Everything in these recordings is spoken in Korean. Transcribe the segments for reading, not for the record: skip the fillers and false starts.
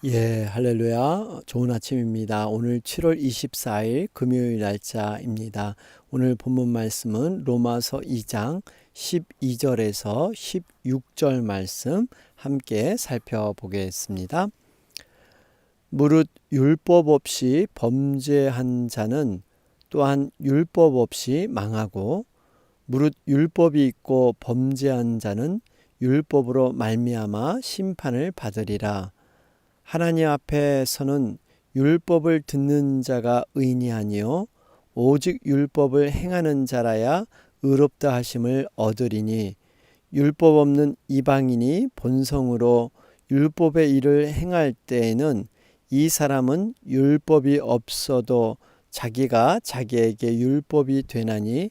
예, 할렐루야. 좋은 아침입니다. 오늘 7월 24일 금요일 날짜입니다. 오늘 본문 말씀은 로마서 2장 12절에서 16절 말씀 함께 살펴보겠습니다. 무릇 율법 없이 범죄한 자는 또한 율법 없이 망하고 무릇 율법이 있고 범죄한 자는 율법으로 말미암아 심판을 받으리라. 하나님 앞에서는 율법을 듣는 자가 의인이 아니요 오직 율법을 행하는 자라야 의롭다 하심을 얻으리니 율법 없는 이방인이 본성으로 율법의 일을 행할 때에는 이 사람은 율법이 없어도 자기가 자기에게 율법이 되나니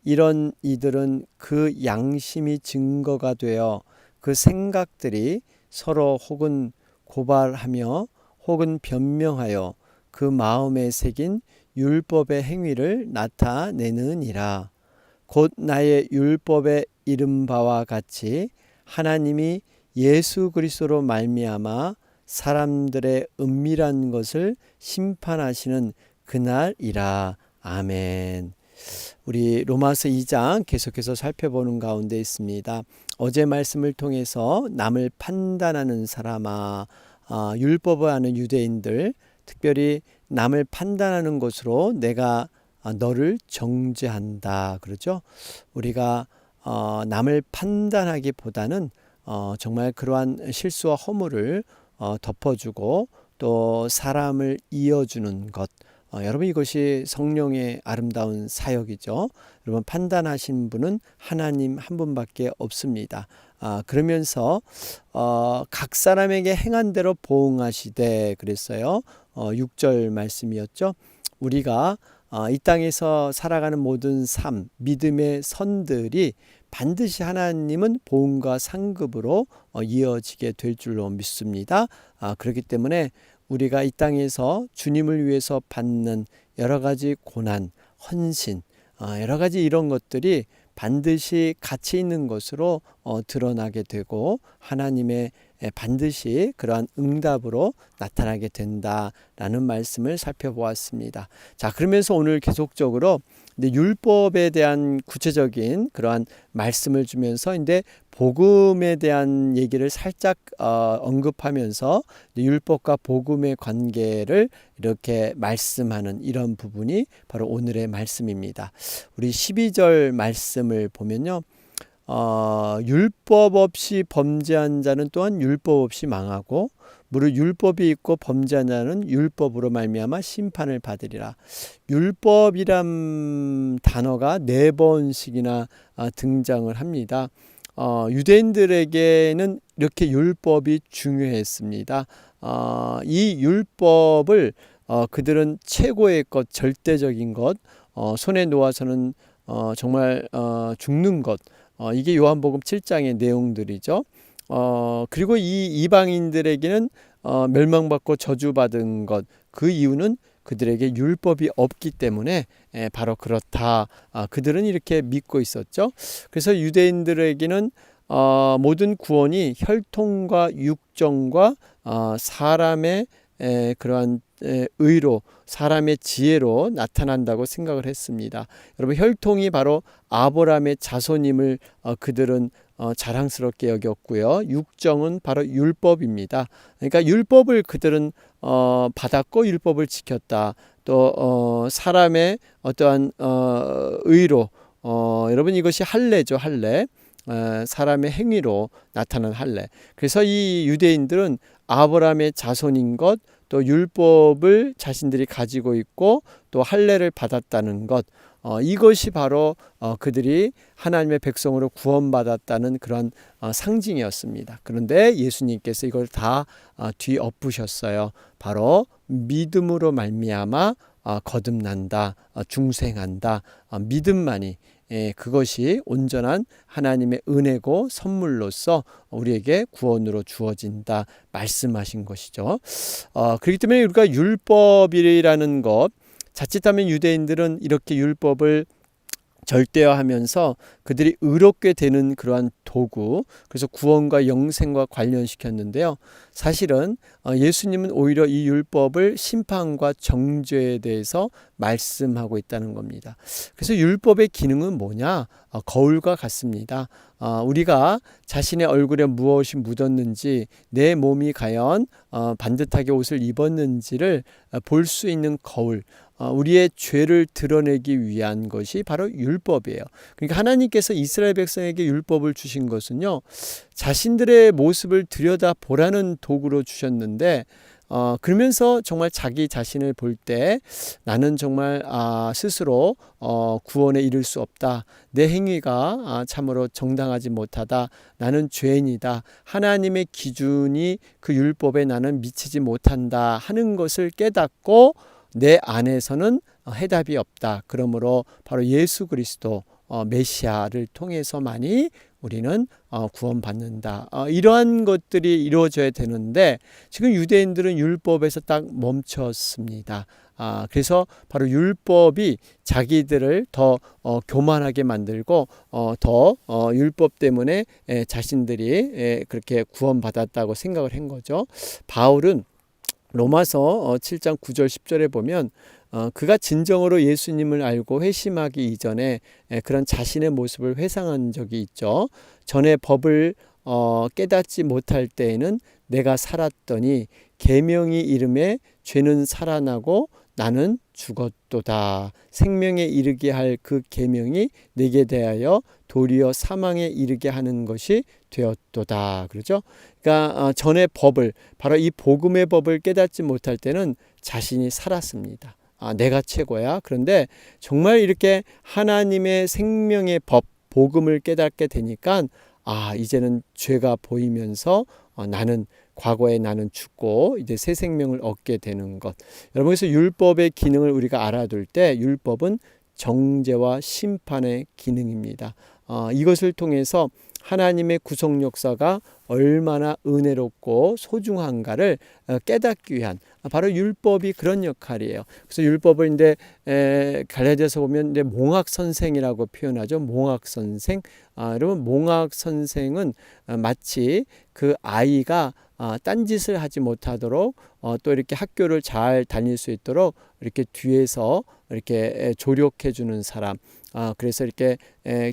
이런 이들은 그 양심이 증거가 되어 그 생각들이 서로 혹은 고발하며 혹은 변명하여 그 마음에 새긴 율법의 행위를 나타내느니라. 곧 나의 율법에 이른 바와 같이 하나님이 예수 그리스도로 말미암아 사람들의 은밀한 것을 심판하시는 그날이라. 아멘. 우리 로마서 2장 계속해서 살펴보는 가운데 있습니다. 어제 말씀을 통해서 남을 판단하는 사람아, 율법을 아는 유대인들, 특별히 남을 판단하는 것으로 내가 너를 정죄한다. 그러죠? 우리가 남을 판단하기보다는 정말 그러한 실수와 허물을 덮어주고 또 사람을 이어주는 것, 여러분 이것이 성령의 아름다운 사역이죠. 여러분 판단하신 분은 하나님 한 분밖에 없습니다. 그러면서 각 사람에게 행한 대로 보응하시되 그랬어요. 6절 말씀이었죠. 우리가 이 땅에서 살아가는 모든 삶, 믿음의 선들이 반드시 하나님은 보응과 상급으로 이어지게 될 줄로 믿습니다. 그렇기 때문에 우리가 이 땅에서 주님을 위해서 받는 여러 가지 고난, 헌신, 여러 가지 이런 것들이 반드시 가치 있는 것으로 드러나게 되고 하나님의 반드시 그러한 응답으로 나타나게 된다라는 말씀을 살펴보았습니다. 자, 그러면서 오늘 계속적으로 율법에 대한 구체적인 그러한 말씀을 주면서 이제 복음에 대한 얘기를 살짝 언급하면서 율법과 복음의 관계를 이렇게 말씀하는 이런 부분이 바로 오늘의 말씀입니다. 우리 12절 말씀을 보면요. 율법 없이 범죄한 자는 또한 율법 없이 망하고 무릇 율법이 있고 범죄한 자는 율법으로 말미암아 심판을 받으리라. 율법이란 단어가 4번씩이나 등장을 합니다. 유대인들에게는 이렇게 율법이 중요했습니다. 이 율법을 그들은 최고의 것, 절대적인 것, 손에 놓아서는 정말 죽는 것, 이게 요한복음 7장의 내용들이죠. 그리고 이 이방인들에게는 멸망받고 저주받은 것, 그 이유는 그들에게 율법이 없기 때문에 바로 그렇다. 그들은 이렇게 믿고 있었죠. 그래서 유대인들에게는 모든 구원이 혈통과 육정과 사람의 그러한 의로 사람의 지혜로 나타난다고 생각을 했습니다. 여러분 혈통이 바로 아브라함의 자손임을 그들은 자랑스럽게 여겼고요. 육정은 바로 율법입니다. 그러니까 율법을 그들은 받았고 율법을 지켰다. 또 사람의 어떠한 의로 여러분 이것이 할례죠. 할례. 사람의 행위로 나타난 할례. 그래서 이 유대인들은 아브라함의 자손인 것, 또 율법을 자신들이 가지고 있고 또 할례를 받았다는 것, 이것이 바로 그들이 하나님의 백성으로 구원받았다는 그런 상징이었습니다. 그런데 예수님께서 이걸 다 뒤엎으셨어요. 바로 믿음으로 말미암아 거듭난다, 중생한다, 믿음만이 그것이 온전한 하나님의 은혜고 선물로서 우리에게 구원으로 주어진다 말씀하신 것이죠. 그렇기 때문에 우리가 율법이라는 것, 자칫하면 유대인들은 이렇게 율법을 절대화하면서 그들이 의롭게 되는 그러한 도구, 그래서 구원과 영생과 관련시켰는데요. 사실은 예수님은 오히려 이 율법을 심판과 정죄에 대해서 말씀하고 있다는 겁니다. 그래서 율법의 기능은 뭐냐? 거울과 같습니다. 우리가 자신의 얼굴에 무엇이 묻었는지, 내 몸이 과연 반듯하게 옷을 입었는지를 볼 수 있는 거울, 우리의 죄를 드러내기 위한 것이 바로 율법이에요. 그러니까 하나님께서 이스라엘 백성에게 율법을 주신 것은요, 자신들의 모습을 들여다보라는 도구로 주셨는데, 그러면서 정말 자기 자신을 볼 때 나는 정말 스스로 구원에 이를 수 없다. 내 행위가 참으로 정당하지 못하다. 나는 죄인이다. 하나님의 기준이 그 율법에 나는 미치지 못한다 하는 것을 깨닫고 내 안에서는 해답이 없다. 그러므로 바로 예수 그리스도 메시아를 통해서만이 우리는 구원받는다. 이러한 것들이 이루어져야 되는데 지금 유대인들은 율법에서 딱 멈췄습니다. 그래서 바로 율법이 자기들을 더 교만하게 만들고 더 율법 때문에 자신들이 그렇게 구원받았다고 생각을 한 거죠. 바울은 로마서 7장 9절 10절에 보면 그가 진정으로 예수님을 알고 회심하기 이전에 그런 자신의 모습을 회상한 적이 있죠. 전에 법을 깨닫지 못할 때에는 내가 살았더니 계명이 이름에 죄는 살아나고 나는 죽었도다. 생명에 이르게 할 그 계명이 내게 대하여 도리어 사망에 이르게 하는 것이 되었도다. 그렇죠? 그러니까 전에 법을, 바로 이 복음의 법을 깨닫지 못할 때는 자신이 살았습니다. 내가 최고야. 그런데 정말 이렇게 하나님의 생명의 법, 복음을 깨닫게 되니까 이제는 죄가 보이면서 과거에 나는 죽고 이제 새 생명을 얻게 되는 것. 여러분, 그래서 율법의 기능을 우리가 알아둘 때 율법은 정죄와 심판의 기능입니다. 이것을 통해서 하나님의 구속 역사가 얼마나 은혜롭고 소중한가를 깨닫기 위한 바로 율법이 그런 역할이에요. 그래서 율법을 이제 갈라디아서 보면 이제 몽학 선생이라고 표현하죠. 몽학 선생. 여러분, 몽학 선생은 마치 그 아이가 딴짓을 하지 못하도록 또 이렇게 학교를 잘 다닐 수 있도록 이렇게 뒤에서 이렇게 조력해 주는 사람. 그래서 이렇게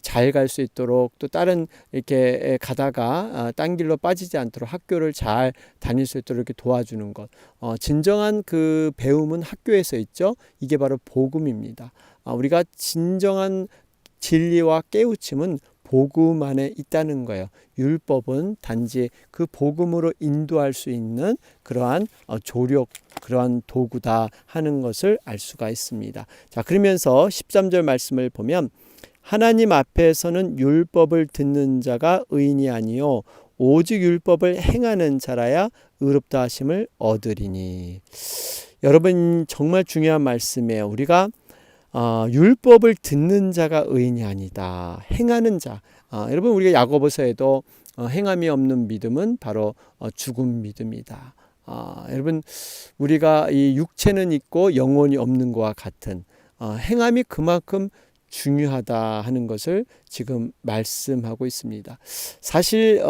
잘 갈 수 있도록, 또 다른 이렇게 가다가 딴 길로 빠지지 않도록 학교를 잘 다닐 수 있도록 이렇게 도와주는 것. 진정한 그 배움은 학교에서 있죠. 이게 바로 복음입니다. 우리가 진정한 진리와 깨우침은 복음 안에 있다는 거예요. 율법은 단지 그 복음으로 인도할 수 있는 그러한 조력, 그러한 도구다 하는 것을 알 수가 있습니다. 자, 그러면서 13절 말씀을 보면 하나님 앞에서는 율법을 듣는 자가 의인이 아니요 오직 율법을 행하는 자라야 의롭다 하심을 얻으리니. 여러분, 정말 중요한 말씀이에요. 우리가 율법을 듣는 자가 의인이 아니다. 행하는 자. 여러분, 우리가 야고보서에도 행함이 없는 믿음은 바로 죽은 믿음이다. 여러분, 우리가 이 육체는 있고 영혼이 없는 것과 같은 행함이 그만큼 중요하다 하는 것을 지금 말씀하고 있습니다. 사실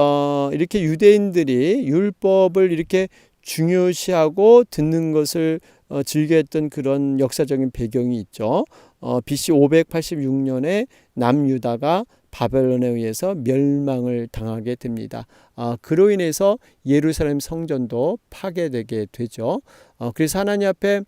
이렇게 유대인들이 율법을 이렇게 중요시하고 듣는 것을 즐겨했던 그런 역사적인 배경이 있죠. BC 586년에 남유다가 바벨론에 의해서 멸망을 당하게 됩니다. 그로 인해서 예루살렘 성전도 파괴되게 되죠. 그래서 하나님 앞에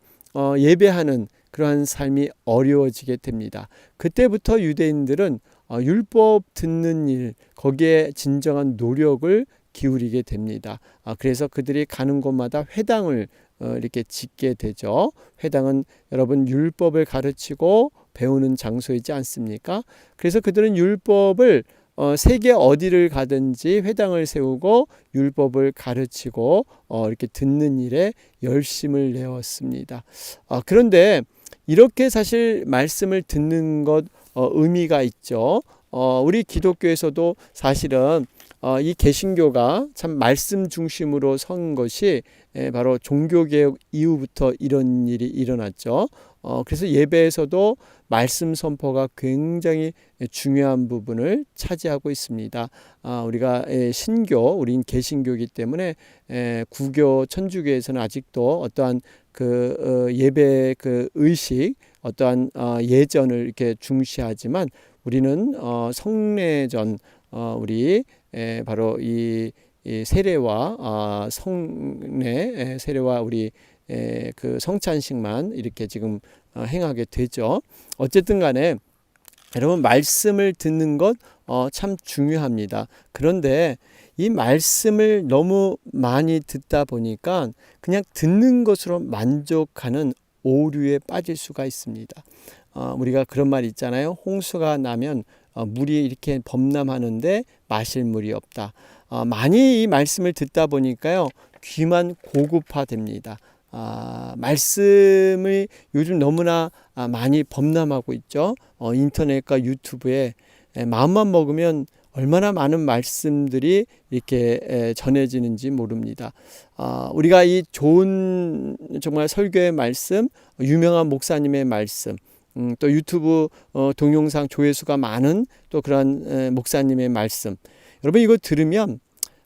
예배하는 그러한 삶이 어려워지게 됩니다. 그때부터 유대인들은 율법 듣는 일, 거기에 진정한 노력을 기울이게 됩니다. 그래서 그들이 가는 곳마다 회당을 이렇게 짓게 되죠. 회당은 여러분 율법을 가르치고 배우는 장소이지 않습니까? 그래서 그들은 율법을 세계 어디를 가든지 회당을 세우고 율법을 가르치고 이렇게 듣는 일에 열심을 내었습니다. 그런데 이렇게 사실 말씀을 듣는 것 의미가 있죠. 우리 기독교에서도 사실은 이 개신교가 참 말씀 중심으로 선 것이 바로 종교개혁 이후부터 이런 일이 일어났죠. 그래서 예배에서도 말씀 선포가 굉장히 중요한 부분을 차지하고 있습니다. 우리가 신교, 우린 개신교이기 때문에 구교, 천주교에서는 아직도 어떠한 예배 의식, 어떠한 예전을 이렇게 중시하지만 우리는 성례전, 우리 바로 이 세례와 성례, 세례와 우리 성찬식만 이렇게 지금 행하게 되죠. 어쨌든 간에 여러분, 말씀을 듣는 것 참 중요합니다. 그런데 이 말씀을 너무 많이 듣다 보니까 그냥 듣는 것으로 만족하는 오류에 빠질 수가 있습니다. 우리가 그런 말 있잖아요. 홍수가 나면 물이 이렇게 범람하는데 마실 물이 없다. 많이 이 말씀을 듣다 보니까요, 귀만 고급화됩니다. 말씀을 요즘 너무나 많이 범람하고 있죠. 인터넷과 유튜브에 마음만 먹으면 얼마나 많은 말씀들이 이렇게 전해지는지 모릅니다. 우리가 이 좋은 정말 설교의 말씀, 유명한 목사님의 말씀, 또 유튜브 동영상 조회수가 많은 또 그런 목사님의 말씀, 여러분 이거 들으면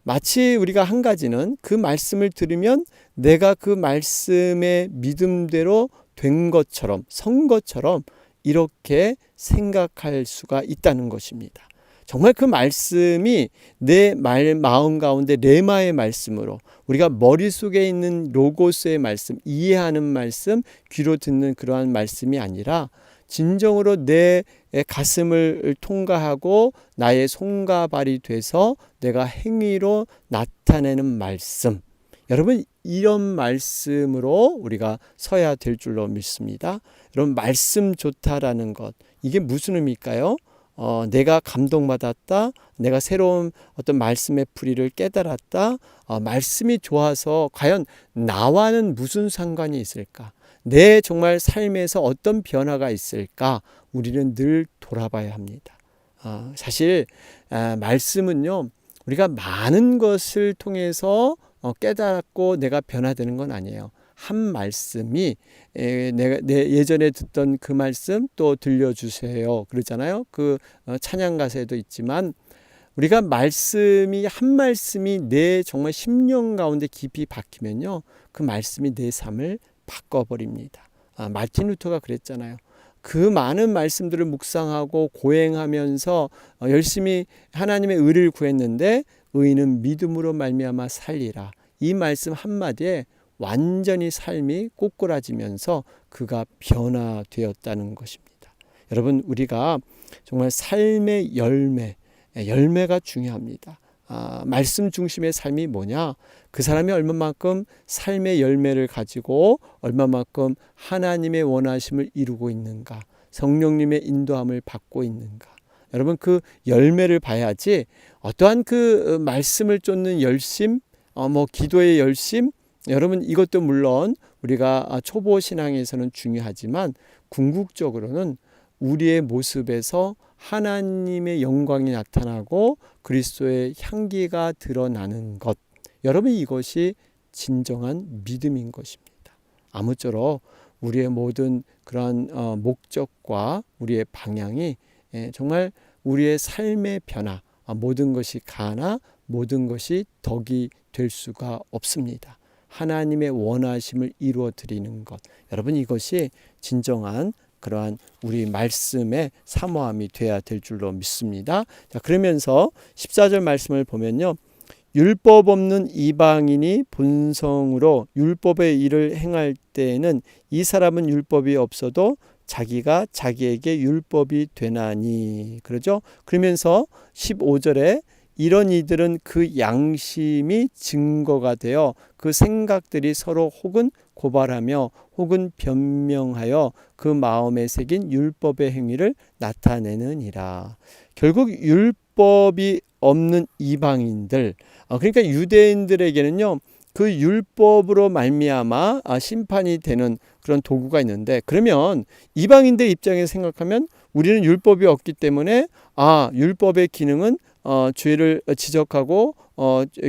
마치 우리가 한 가지는 그 말씀을 들으면 내가 그 말씀의 믿음대로 된 것처럼, 선 것처럼 이렇게 생각할 수가 있다는 것입니다. 정말 그 말씀이 내 마음 가운데 레마의 말씀으로, 우리가 머릿속에 있는 로고스의 말씀, 이해하는 말씀, 귀로 듣는 그러한 말씀이 아니라 진정으로 내 가슴을 통과하고 나의 손과 발이 돼서 내가 행위로 나타내는 말씀, 여러분 이런 말씀으로 우리가 서야 될 줄로 믿습니다. 여러분, 말씀 좋다라는 것, 이게 무슨 의미일까요? 내가 감동받았다, 내가 새로운 어떤 말씀의 풀이를 깨달았다, 말씀이 좋아서 과연 나와는 무슨 상관이 있을까? 내 정말 삶에서 어떤 변화가 있을까? 우리는 늘 돌아봐야 합니다. 사실 말씀은요, 우리가 많은 것을 통해서 깨닫고 내가 변화되는 건 아니에요. 한 말씀이 내가 예전에 듣던 그 말씀 또 들려주세요 그러잖아요. 그 찬양 가사에도 있지만 우리가 한 말씀이 내 정말 심령 가운데 깊이 박히면요, 그 말씀이 내 삶을 바꿔버립니다. 마틴 루터가 그랬잖아요. 그 많은 말씀들을 묵상하고 고행하면서 열심히 하나님의 의를 구했는데 의인은 믿음으로 말미암아 살리라. 이 말씀 한마디에 완전히 삶이 꼬꾸라지면서 그가 변화되었다는 것입니다. 여러분, 우리가 정말 삶의 열매가 중요합니다. 말씀 중심의 삶이 뭐냐? 그 사람이 얼마만큼 삶의 열매를 가지고 얼마만큼 하나님의 원하심을 이루고 있는가, 성령님의 인도함을 받고 있는가. 여러분, 그 열매를 봐야지 어떠한 그 말씀을 쫓는 열심, 기도의 열심, 여러분 이것도 물론 우리가 초보 신앙에서는 중요하지만 궁극적으로는 우리의 모습에서 하나님의 영광이 나타나고 그리스도의 향기가 드러나는 것, 여러분 이것이 진정한 믿음인 것입니다. 아무쪼록 우리의 모든 그런 목적과 우리의 방향이 정말 우리의 삶의 변화, 모든 것이 가나 모든 것이 덕이 될 수가 없습니다. 하나님의 원하심을 이루어 드리는 것, 여러분 이것이 진정한 그러한 우리 말씀의 사모함이 되어야 될 줄로 믿습니다. 자, 그러면서 14절 말씀을 보면요, 율법 없는 이방인이 본성으로 율법의 일을 행할 때에는 이 사람은 율법이 없어도 자기가 자기에게 율법이 되나니, 그러죠? 그러면서 15절에 이런 이들은 그 양심이 증거가 되어 그 생각들이 서로 혹은 고발하며 혹은 변명하여 그 마음에 새긴 율법의 행위를 나타내느니라. 결국 율법이 없는 이방인들, 그러니까 유대인들에게는요, 그 율법으로 말미암아 심판이 되는 그런 도구가 있는데, 그러면 이방인들 입장에서 생각하면 우리는 율법이 없기 때문에 율법의 기능은 죄를 지적하고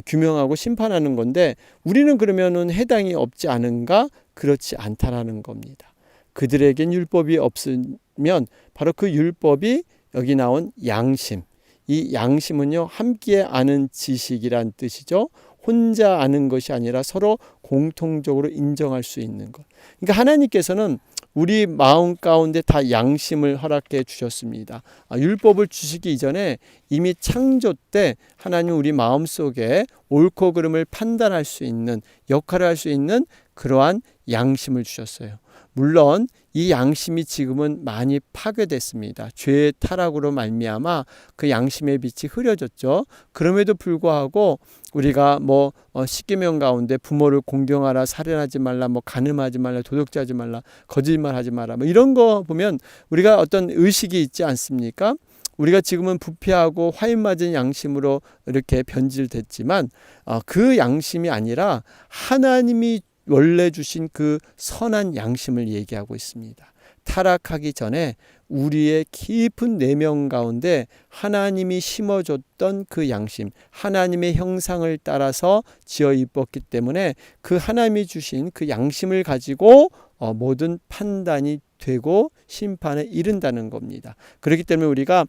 규명하고 심판하는 건데 우리는 그러면은 해당이 없지 않은가? 그렇지 않다라는 겁니다. 그들에겐 율법이 없으면 바로 그 율법이 여기 나온 양심. 이 양심은요, 함께 아는 지식이란 뜻이죠. 혼자 아는 것이 아니라 서로 공통적으로 인정할 수 있는 것. 그러니까 하나님께서는 우리 마음 가운데 다 양심을 허락해 주셨습니다. 율법을 주시기 이전에 이미 창조 때 하나님 우리 마음속에 옳고 그름을 판단할 수 있는 역할을 할 수 있는 그러한 양심을 주셨어요. 물론 이 양심이 지금은 많이 파괴됐습니다. 죄의 타락으로 말미암아 그 양심의 빛이 흐려졌죠. 그럼에도 불구하고 우리가 십계명 가운데 부모를 공경하라, 살인하지 말라, 간음하지 말라, 도둑질하지 말라, 거짓말하지 마라, 이런 거 보면 우리가 어떤 의식이 있지 않습니까? 우리가 지금은 부패하고 화인 맞은 양심으로 이렇게 변질됐지만 그 양심이 아니라 하나님이 원래 주신 그 선한 양심을 얘기하고 있습니다. 타락하기 전에 우리의 깊은 내면 가운데 하나님이 심어줬던 그 양심, 하나님의 형상을 따라서 지어 입었기 때문에 그 하나님이 주신 그 양심을 가지고 모든 판단이 되고 심판에 이른다는 겁니다. 그렇기 때문에 우리가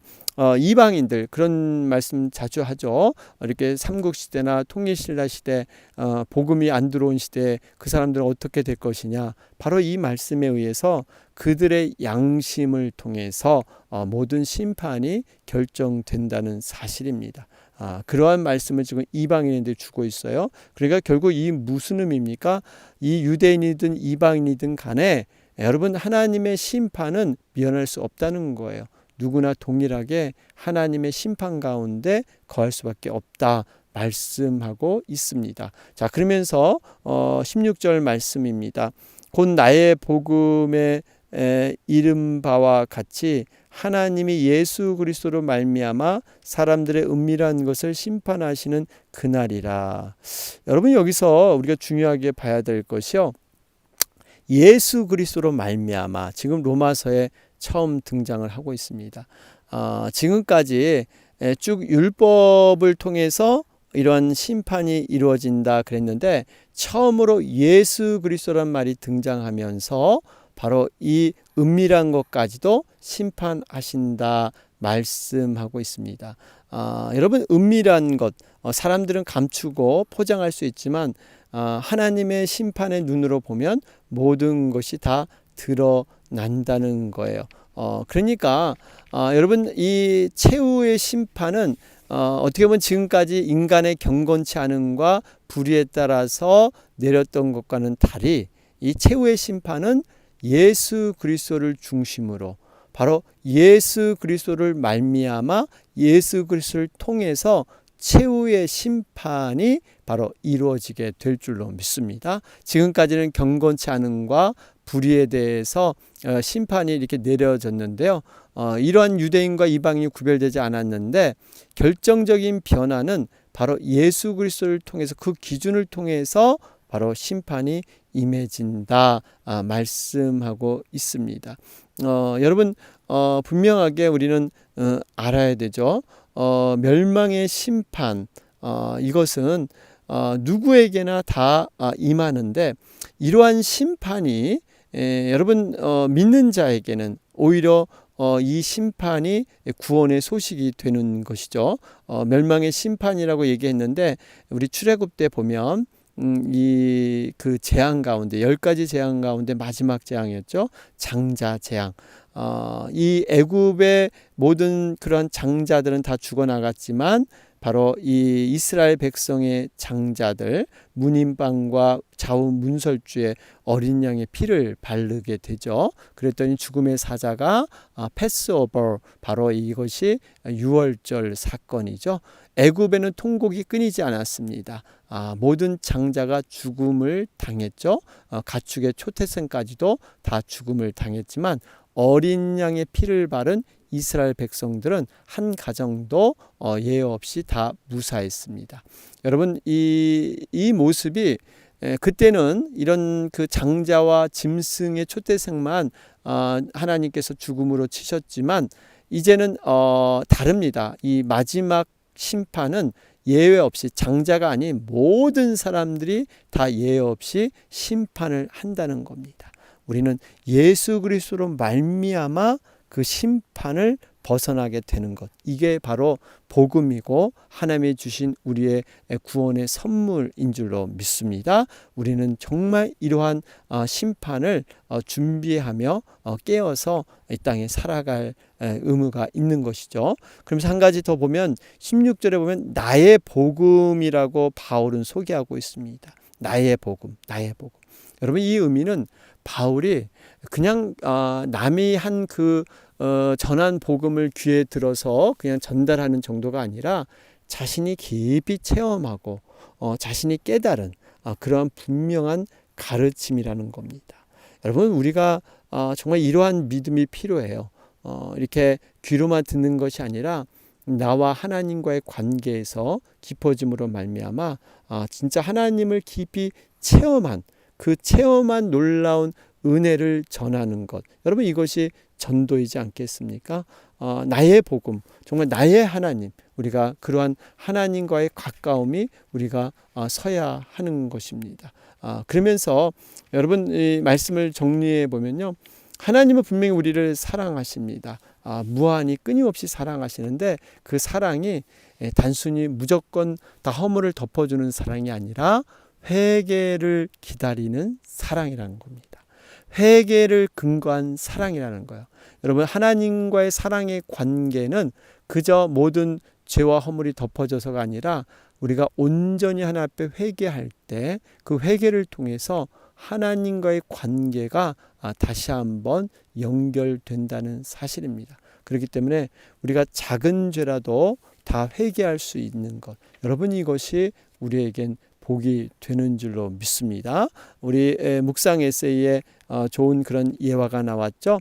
이방인들 그런 말씀 자주 하죠. 이렇게 삼국시대나 통일신라 시대 복음이 안 들어온 시대에 그 사람들은 어떻게 될 것이냐. 바로 이 말씀에 의해서 그들의 양심을 통해서 모든 심판이 결정된다는 사실입니다. 그러한 말씀을 지금 이방인들이 주고 있어요. 그러니까 결국 이 무슨 의미입니까? 이 유대인이든 이방인이든 간에 여러분 하나님의 심판은 미연할 수 없다는 거예요. 누구나 동일하게 하나님의 심판 가운데 거할 수밖에 없다 말씀하고 있습니다. 자, 그러면서 16절 말씀입니다. 곧 나의 복음에 이른 바와 같이 하나님이 예수 그리스도로 말미암아 사람들의 은밀한 것을 심판하시는 그날이라. 여러분 여기서 우리가 중요하게 봐야 될 것이요. 예수 그리스도로 말미암아 지금 로마서에 처음 등장을 하고 있습니다. 지금까지 쭉 율법을 통해서 이러한 심판이 이루어진다 그랬는데 처음으로 예수 그리스도란 말이 등장하면서 바로 이 은밀한 것까지도 심판하신다 말씀하고 있습니다. 여러분 은밀한 것 사람들은 감추고 포장할 수 있지만 하나님의 심판의 눈으로 보면 모든 것이 다 드러난다는 거예요. 그러니까 여러분 이 최후의 심판은 어떻게 보면 지금까지 인간의 경건치 않음과 불의에 따라서 내렸던 것과는 달리 이 최후의 심판은 예수 그리스도를 중심으로 바로 예수 그리스도를 말미암아 예수 그리스도를 통해서 최후의 심판이 바로 이루어지게 될 줄로 믿습니다. 지금까지는 경건치 않음과 불의에 대해서 심판이 이렇게 내려졌는데요. 이러한 유대인과 이방인이 구별되지 않았는데 결정적인 변화는 바로 예수 그리스도를 통해서 그 기준을 통해서 바로 심판이 임해진다 말씀하고 있습니다. 여러분 분명하게 우리는 알아야 되죠. 멸망의 심판 이것은 누구에게나 다 임하는데 이러한 심판이 여러분 믿는 자에게는 오히려 이 심판이 구원의 소식이 되는 것이죠. 멸망의 심판이라고 얘기했는데 우리 출애굽 때 보면 이 그 재앙 가운데 10가지 재앙 가운데 마지막 재앙이었죠. 장자 재앙. 이 애굽의 모든 그런 장자들은 다 죽어나갔지만 바로 이 이스라엘 백성의 장자들 문인방과 좌우 문설주에 어린 양의 피를 바르게 되죠. 그랬더니 죽음의 사자가 패스오버 바로 이것이 유월절 사건이죠. 애굽에는 통곡이 끊이지 않았습니다. 모든 장자가 죽음을 당했죠. 가축의 초태생까지도 다 죽음을 당했지만 어린 양의 피를 바른 이스라엘 백성들은 한 가정도 예외 없이 다 무사했습니다. 여러분 이 모습이 그때는 이런 그 장자와 짐승의 초태생만 하나님께서 죽음으로 치셨지만 이제는 다릅니다. 이 마지막 심판은 예외 없이 장자가 아닌 모든 사람들이 다 예외 없이 심판을 한다는 겁니다. 우리는 예수 그리스도로 말미암아 그 심판을 벗어나게 되는 것, 이게 바로 복음이고 하나님이 주신 우리의 구원의 선물인 줄로 믿습니다. 우리는 정말 이러한 심판을 준비하며 깨어서 이 땅에 살아갈 의무가 있는 것이죠. 그러면서 한 가지 더 보면 16절에 보면 나의 복음이라고 바울은 소개하고 있습니다. 나의 복음, 나의 복음. 여러분, 이 의미는 바울이 그냥 남이 한 전한 복음을 귀에 들어서 그냥 전달하는 정도가 아니라 자신이 깊이 체험하고 자신이 깨달은 그러한 분명한 가르침이라는 겁니다. 여러분, 우리가 정말 이러한 믿음이 필요해요. 이렇게 귀로만 듣는 것이 아니라 나와 하나님과의 관계에서 깊어짐으로 말미암아 진짜 하나님을 깊이 체험한, 그 체험한 놀라운 은혜를 전하는 것, 여러분, 이것이 전도이지 않겠습니까? 나의 복음, 정말 나의 하나님, 우리가 그러한 하나님과의 가까움이 우리가 서야 하는 것입니다. 그러면서 여러분, 이 말씀을 정리해 보면요, 하나님은 분명히 우리를 사랑하십니다. 무한히 끊임없이 사랑하시는데 그 사랑이 단순히 무조건 다 허물을 덮어주는 사랑이 아니라 회개를 기다리는 사랑이라는 겁니다. 회개를 근거한 사랑이라는 거예요. 여러분, 하나님과의 사랑의 관계는 그저 모든 죄와 허물이 덮어져서가 아니라 우리가 온전히 하나님 앞에 회개할 때 그 회개를 통해서 하나님과의 관계가 다시 한번 연결된다는 사실입니다. 그렇기 때문에 우리가 작은 죄라도 다 회개할 수 있는 것, 여러분, 이것이 우리에겐 복이 되는 줄로 믿습니다. 우리 묵상 에세이에 좋은 그런 예화가 나왔죠.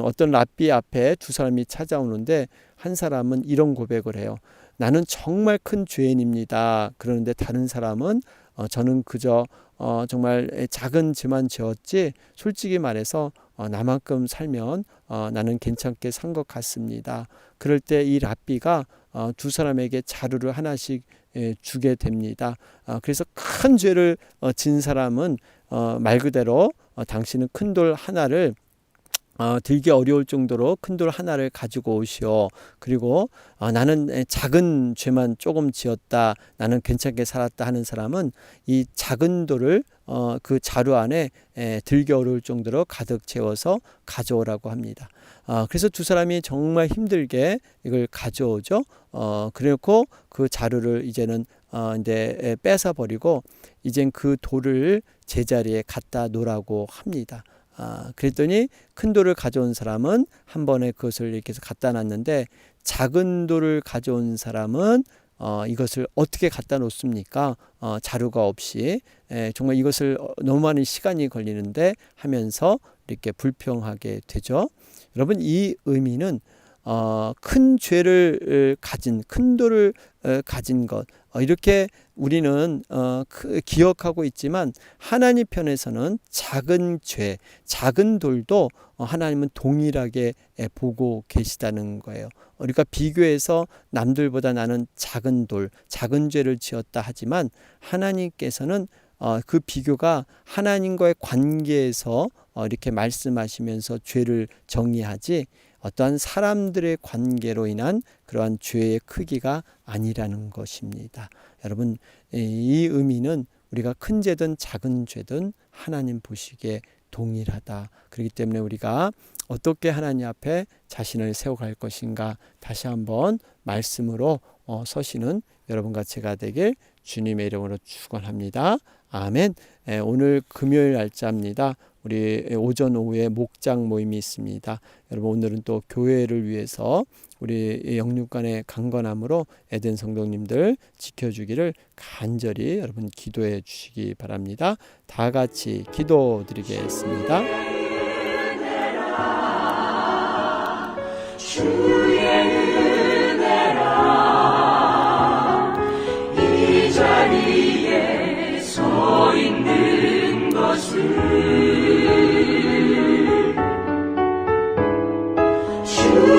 어떤 랍비 앞에 두 사람이 찾아오는데 한 사람은 이런 고백을 해요. 나는 정말 큰 죄인입니다. 그러는데 다른 사람은 저는 그저 정말 작은 죄만 지었지 솔직히 말해서 나만큼 살면 나는 괜찮게 산 것 같습니다. 그럴 때 이 랍비가 두 사람에게 자루를 하나씩 주게 됩니다. 그래서 큰 죄를 진 사람은 말 그대로 당신은 큰 돌 하나를 들기 어려울 정도로 큰 돌 하나를 가지고 오시오. 그리고 나는 작은 죄만 조금 지었다, 나는 괜찮게 살았다 하는 사람은 이 작은 돌을 그 자루 안에 들기 어려울 정도로 가득 채워서 가져오라고 합니다. 그래서 두 사람이 정말 힘들게 이걸 가져오죠. 그래놓고 그 자루를 이제는 이제 뺏어 버리고 이젠 그 돌을 제자리에 갖다 놓으라고 합니다. 그랬더니 큰 돌을 가져온 사람은 한 번에 그것을 이렇게 해서 갖다 놨는데 작은 돌을 가져온 사람은 이것을 어떻게 갖다 놓습니까? 자루가 없이 정말 이것을 너무 많은 시간이 걸리는데 하면서 이렇게 불평하게 되죠. 여러분, 이 의미는 큰 죄를 가진, 큰 돌을 가진 것, 이렇게 우리는 기억하고 있지만 하나님 편에서는 작은 죄, 작은 돌도 하나님은 동일하게 보고 계시다는 거예요. 우리가 비교해서 남들보다 나는 작은 돌, 작은 죄를 지었다 하지만 하나님께서는 그 비교가 하나님과의 관계에서 이렇게 말씀하시면서 죄를 정의하지 어떠한 사람들의 관계로 인한 그러한 죄의 크기가 아니라는 것입니다. 여러분, 이 의미는 우리가 큰 죄든 작은 죄든 하나님 보시기에 동일하다. 그렇기 때문에 우리가 어떻게 하나님 앞에 자신을 세워갈 것인가 다시 한번 말씀으로 서시는 여러분과 제가 되길 주님의 이름으로 축원합니다. 아멘. 오늘 금요일 날짜입니다. 우리 오전 오후에 목장 모임이 있습니다. 여러분, 오늘은 또 교회를 위해서 우리 영육간의 강건함으로 에덴 성도님들 지켜주기를 간절히 여러분 기도해 주시기 바랍니다. 다 같이 기도드리겠습니다. 주의 은혜라 이 자리에 서 있는 것을 주